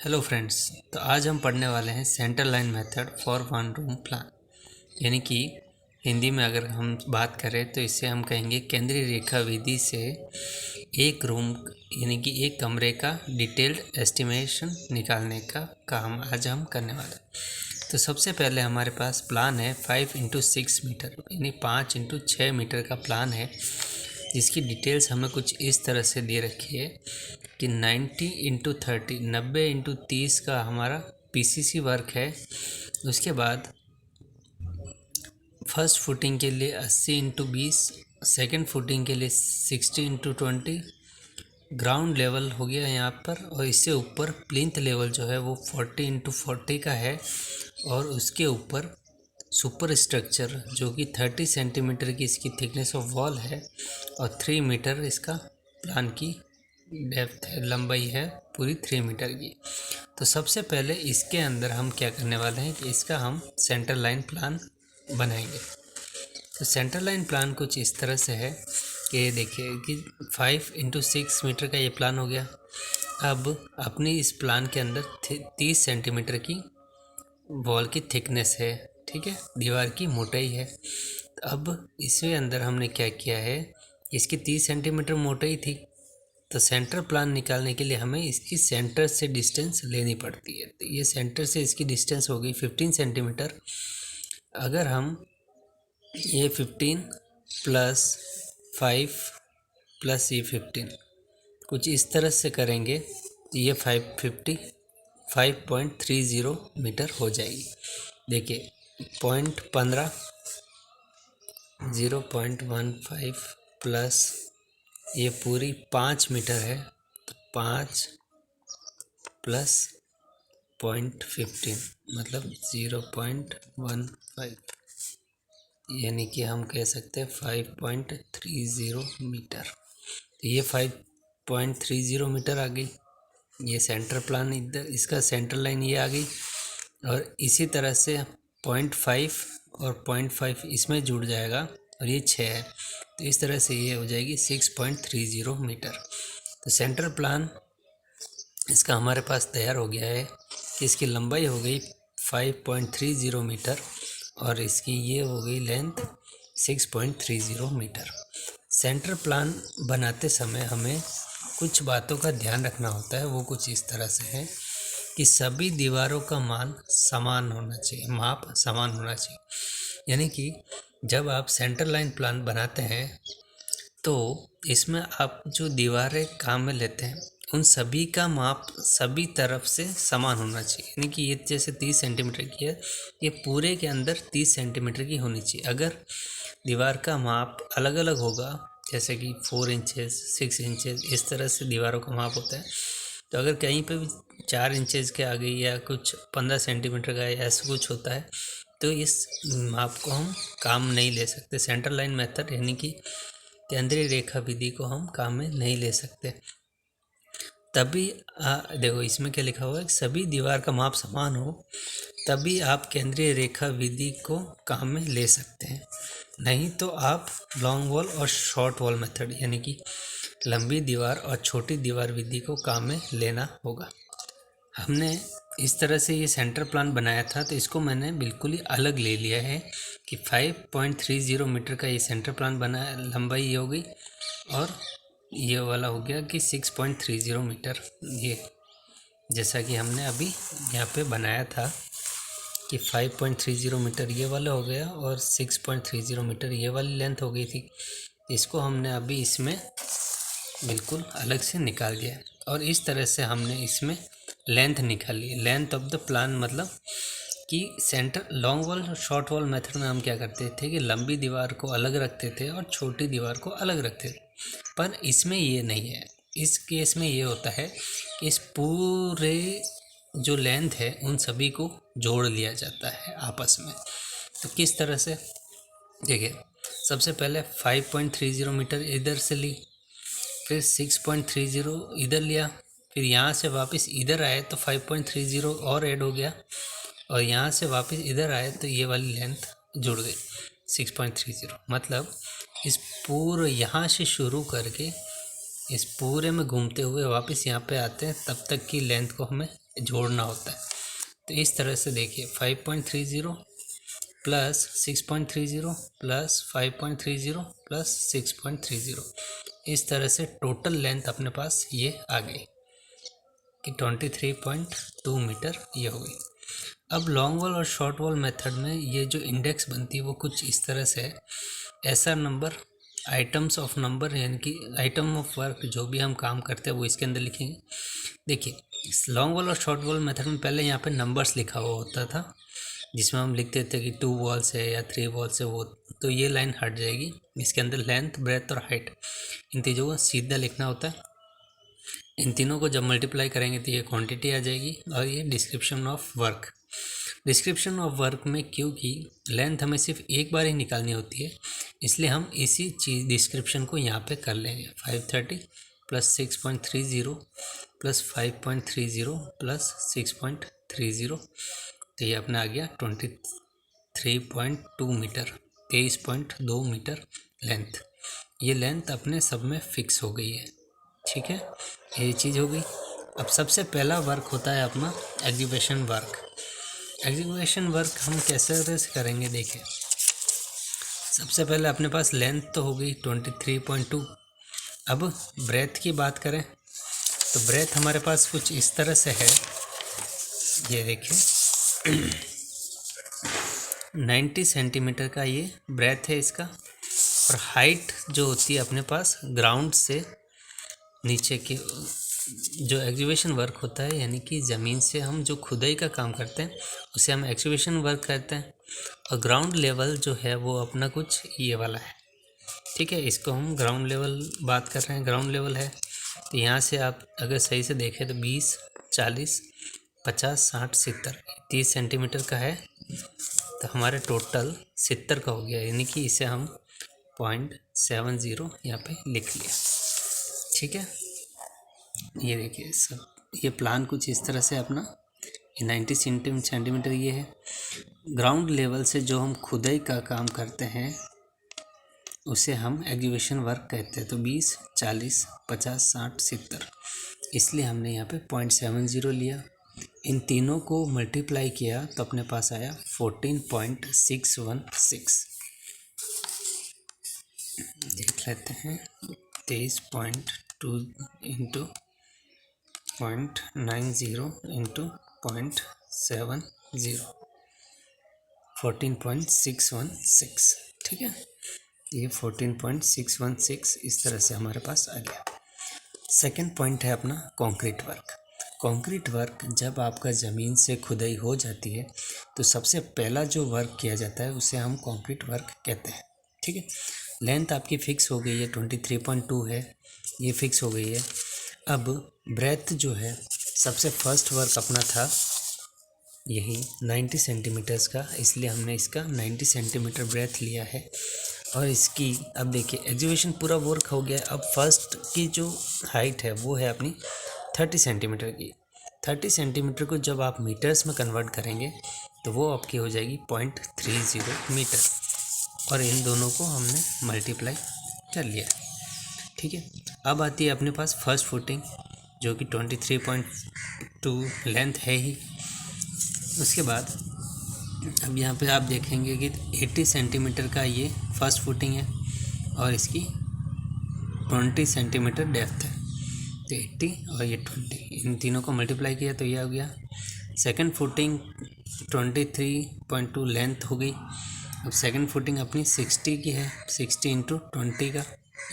Hello friends. तो आज हम पढ़ने वाले हैं centre line method for one room plan. यानी कि हिंदी में अगर हम बात करें तो इसे हम कहेंगे केंद्रीय रेखा विधि से एक रूम यानी कि एक कमरे का डिटेल्ड एस्टिमेशन निकालने का काम आज हम करने वाले हैं। तो सबसे पहले हमारे पास प्लान है 5x6 मीटर यानी 5x6 मीटर का प्लान है, जिसकी डिटेल्स हमें कुछ इस तरह से दे रखी है कि 90x30 90x30 का हमारा पीसीसी वर्क है। उसके बाद फर्स्ट फुटिंग के लिए 80x20, सेकंड फुटिंग के लिए 60x20 ग्राउंड लेवल हो गया यहाँ पर, और इससे ऊपर प्लिंथ लेवल जो है वो 40x40 का है, और उसके ऊपर सुपर स्ट्रक्चर जो कि 30 सेंटीमीटर की इसकी थिकनेस ऑफ वॉल है और 3 मीटर इसका प्लान की डेप्थ है, लंबाई है पूरी 3 मीटर की। तो सबसे पहले इसके अंदर हम क्या करने वाले हैं कि इसका हम सेंटर लाइन प्लान बनाएंगे। तो सेंटर लाइन प्लान कुछ इस तरह से है कि देखिए कि 5x6 मीटर का ये प्लान हो गया। अब अपनी इस प्लान के अंदर 30 सेंटीमीटर की वॉल की थिकनेस है, ठीक है, दीवार की मोटाई है। अब इसके अंदर हमने क्या किया है, इसकी 30 सेंटीमीटर मोटाई थी, तो सेंटर प्लान निकालने के लिए हमें इसकी सेंटर से डिस्टेंस लेनी पड़ती है। तो ये सेंटर से इसकी डिस्टेंस हो गई 15 सेंटीमीटर। अगर हम ये 15 प्लस 5 प्लस ये 15 कुछ इस तरह से करेंगे तो ये 530 मीटर हो जाएगी। देखिए 0.15 0.15 प्लस ये पूरी 5 मीटर है, तो 5 प्लस 0.15 मतलब 0.15, यानी कि हम कह सकते हैं 5.30 मीटर। तो ये 5.30 मीटर आ गई, ये सेंटर प्लान इधर, इसका सेंटर लाइन ये आ गई, और इसी तरह से 0.5 और 0.5 इसमें जुड़ जाएगा और ये 6 है, तो इस तरह से ये हो जाएगी 6.30 मीटर। तो सेंटर प्लान इसका हमारे पास तैयार हो गया है कि इसकी लंबाई हो गई 5.30 मीटर और इसकी ये हो गई लेंथ 6.30 मीटर। सेंटर प्लान बनाते समय हमें कुछ बातों का ध्यान रखना होता है, वो कुछ इस तरह से है कि सभी दीवारों का मान समान होना चाहिए, माप समान होना चाहिए। यानी कि जब आप सेंटर लाइन प्लान बनाते हैं तो इसमें आप जो दीवारें काम में लेते हैं उन सभी का माप सभी तरफ से समान होना चाहिए। यानी कि ये जैसे 30 सेंटीमीटर की है, ये पूरे के अंदर 30 सेंटीमीटर की होनी चाहिए। अगर दीवार का माप अलग अलग होगा, जैसे कि 4 इंचेस 6 इंचेस इस तरह से दीवारों का माप होता है, तो अगर कहीं पे भी 4 इंचेस के आ गई या कुछ 15 सेंटीमीटर का ऐसा कुछ होता है, तो इस माप को हम काम नहीं ले सकते। सेंटर लाइन मेथड यानी कि केंद्रीय रेखा विधि को हम काम में नहीं ले सकते। तभी देखो इसमें क्या लिखा हुआ है, सभी दीवार का माप समान हो तभी आप केंद्रीय रेखा विधि को काम में ले सकते हैं, नहीं तो आप लॉन्ग वॉल और शॉर्ट वॉल मेथड यानी कि लंबी दीवार और छोटी दीवार विधि को काम में लेना होगा। हमने इस तरह से ये सेंटर प्लान बनाया था, तो इसको मैंने बिल्कुल ही अलग ले लिया है कि 5.30 मीटर का ये सेंटर प्लान बना, लंबाई ये हो गई, और ये वाला हो गया कि 6.30 मीटर। ये जैसा कि हमने अभी यहाँ पे बनाया था कि 5.30 मीटर ये वाला हो गया और 6.30 मीटर ये वाली लेंथ हो गई थी। इसको हमने अभी इसमें बिल्कुल अलग से निकाल दिया, और इस तरह से हमने इसमें लेंथ निकाली। लेंथ ऑफ द प्लान मतलब कि centre long wall short wall method में हम क्या करते थे कि लंबी दीवार को अलग रखते थे और छोटी दीवार को अलग रखते थे, पर इसमें ये नहीं है। इस केस में ये होता है कि इस पूरे जो लेंथ है उन सभी को जोड़ लिया जाता है आपस में। तो किस तरह से, देखिए सबसे पहले 5.30 मीटर इधर से ली, फिर 6.30 इधर लिया, फिर यहाँ से वापस इधर आए तो 5.30 और ऐड हो गया, और यहाँ से वापस इधर आए तो ये वाली लेंथ जुड़ गई 6.30। मतलब इस पूरे यहाँ से शुरू करके इस पूरे में घूमते हुए वापस यहाँ पे आते हैं, तब तक की लेंथ को हमें जोड़ना होता है। तो इस तरह से देखिए 5.30 प्लस 6.30 प्लस 5.30 प्लस 6.30, इस तरह से टोटल लेंथ अपने पास ये आ गई कि 23.2 मीटर ये हो गई। अब लॉन्ग वॉल और शॉर्ट वॉल मेथड में ये जो इंडेक्स बनती है वो कुछ इस तरह से है। ऐसा नंबर आइटम्स ऑफ नंबर, यानी कि आइटम ऑफ वर्क, जो भी हम काम करते हैं वो इसके अंदर लिखेंगे। देखिए इस लॉन्ग वॉल और शॉर्ट वॉल मेथड में पहले यहाँ पे नंबर्स लिखा हुआ होता था, जिसमें हम लिखते थे कि 2 वॉल्स है या 3 वॉल्स है, वो तो ये लाइन हट जाएगी। इसके अंदर लेंथ, ब्रेथ और हाइट, इन चीज़ों को सीधा लिखना होता है। इन तीनों को जब मल्टीप्लाई करेंगे तो ये क्वांटिटी आ जाएगी। और ये description of work, description of work में क्योंकि लेंथ हमें सिर्फ एक बार ही निकालनी होती है, इसलिए हम इसी चीज़ डिस्क्रिप्शन को यहाँ पे कर लेंगे। 530 प्लस 6.30 प्लस 5.30 प्लस 6.30, तो ये अपना आ गया 23.2 मीटर, 23.2 मीटर लेंथ। ये लेंथ अपने सब में फिक्स हो गई है। ठीक है, ये चीज़ हो गई। अब सबसे पहला वर्क होता है अपना एग्जीक्यूशन वर्क। एग्जीक्यूशन वर्क हम कैसे करेंगे, देखिए सबसे पहले अपने पास लेंथ तो हो गई 23.2। अब ब्रेथ की बात करें तो ब्रेथ हमारे पास कुछ इस तरह से है, ये देखिए 90 सेंटीमीटर का ये ब्रेथ है इसका। और हाइट जो होती है अपने पास ग्राउंड से नीचे के, जो एक्सकवेशन वर्क होता है, यानी कि ज़मीन से हम जो खुदाई का काम करते हैं उसे हम एक्सकवेशन वर्क करते हैं। और ग्राउंड लेवल जो है वो अपना कुछ ये वाला है। ठीक है, इसको हम ग्राउंड लेवल बात कर रहे हैं, ग्राउंड लेवल है। तो यहाँ से आप अगर सही से देखें तो 20, 40, 50, 60, 70, 30 सेंटीमीटर का है। तो हमारे टोटल 70 का हो गया, यानी कि इसे हम 0.70 यहाँ पे लिख लिया। ठीक है, ये देखिए सब, ये प्लान कुछ इस तरह से अपना 90 सेंटीमीटर ये है। ग्राउंड लेवल से जो हम खुदाई का काम करते हैं उसे हम एक्सकवेशन वर्क कहते हैं। तो 20, 40, 50, 60, 70, इसलिए हमने यहाँ पे 0.70 लिया। इन तीनों को मल्टीप्लाई किया तो अपने पास आया 14.616। देख लेते हैं, 23.2 इंटू 0.90 इंटू 0.70, 14.616। ठीक है, ये 14.616 इस तरह से हमारे पास आ गया। सेकंड पॉइंट है अपना कंक्रीट वर्क। कंक्रीट वर्क जब आपका ज़मीन से खुदाई हो जाती है तो सबसे पहला जो वर्क किया जाता है उसे हम कंक्रीट वर्क कहते हैं। ठीक है, लेंथ आपकी फ़िक्स हो गई है, 23.2 है, ये फ़िक्स हो गई है। अब ब्रेथ जो है, सबसे फर्स्ट वर्क अपना था यही 90 सेंटीमीटर्स का, इसलिए हमने इसका 90 सेंटीमीटर ब्रेथ लिया है। और इसकी अब देखिए एक्सकवेशन पूरा वर्क हो गया। अब फर्स्ट की जो हाइट है वो है अपनी 30 सेंटीमीटर की। 30 सेंटीमीटर को जब आप मीटर्स में कन्वर्ट करेंगे तो वो आपकी हो जाएगी 0.30 मीटर। और इन दोनों को हमने मल्टीप्लाई कर लिया। ठीक है, अब आती है अपने पास फर्स्ट फुटिंग जो कि 23.2 लेंथ है ही। उसके बाद अब यहाँ पे आप देखेंगे कि 80 सेंटीमीटर का ये फर्स्ट फुटिंग है और इसकी 20 सेंटीमीटर डेप्थ है। तो 80 और ये 20, इन तीनों को मल्टीप्लाई किया तो ये हो गया। सेकंड फुटिंग 23.2 लेंथ हो गई। अब सेकंड फुटिंग अपनी 60 की है, 60 इंटू 20 का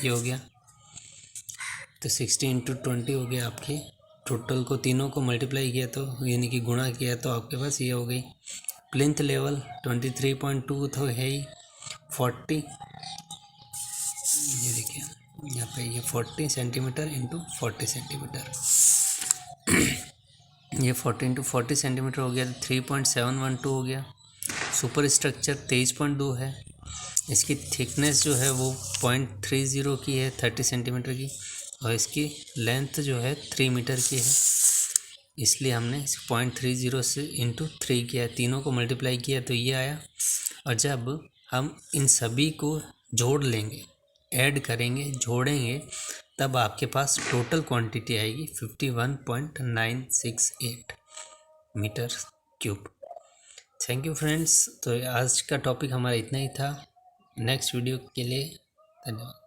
ये हो गया। तो 60 इंटू 20 हो गया आपके। टोटल को तीनों को मल्टीप्लाई किया तो यानी कि गुणा किया तो आपके पास ये हो गई। प्लिंथ लेवल 23.2 तो है ही, 40, ये देखिए यहाँ पे ये 40 सेंटीमीटर इंटू 40 सेंटीमीटर, ये 40 इंटू 40 सेंटीमीटर हो गया तो 3.712 हो गया। सुपर स्ट्रक्चर 23.2 है, इसकी थिकनेस जो है वो 0.30 की है, 30 सेंटीमीटर की। और इसकी लेंथ जो है 3 मीटर की है, इसलिए हमने 0.30 से इंटू 3 किया, तीनों को मल्टीप्लाई किया तो ये आया। और जब हम इन सभी को जोड़ लेंगे ऐड करेंगे, जोड़ेंगे, तब आपके पास टोटल क्वांटिटी आएगी 51.968 metre cube. Thank you friends. तो आज का टॉपिक हमारा इतना ही था। नेक्स्ट वीडियो के लिए धन्यवाद।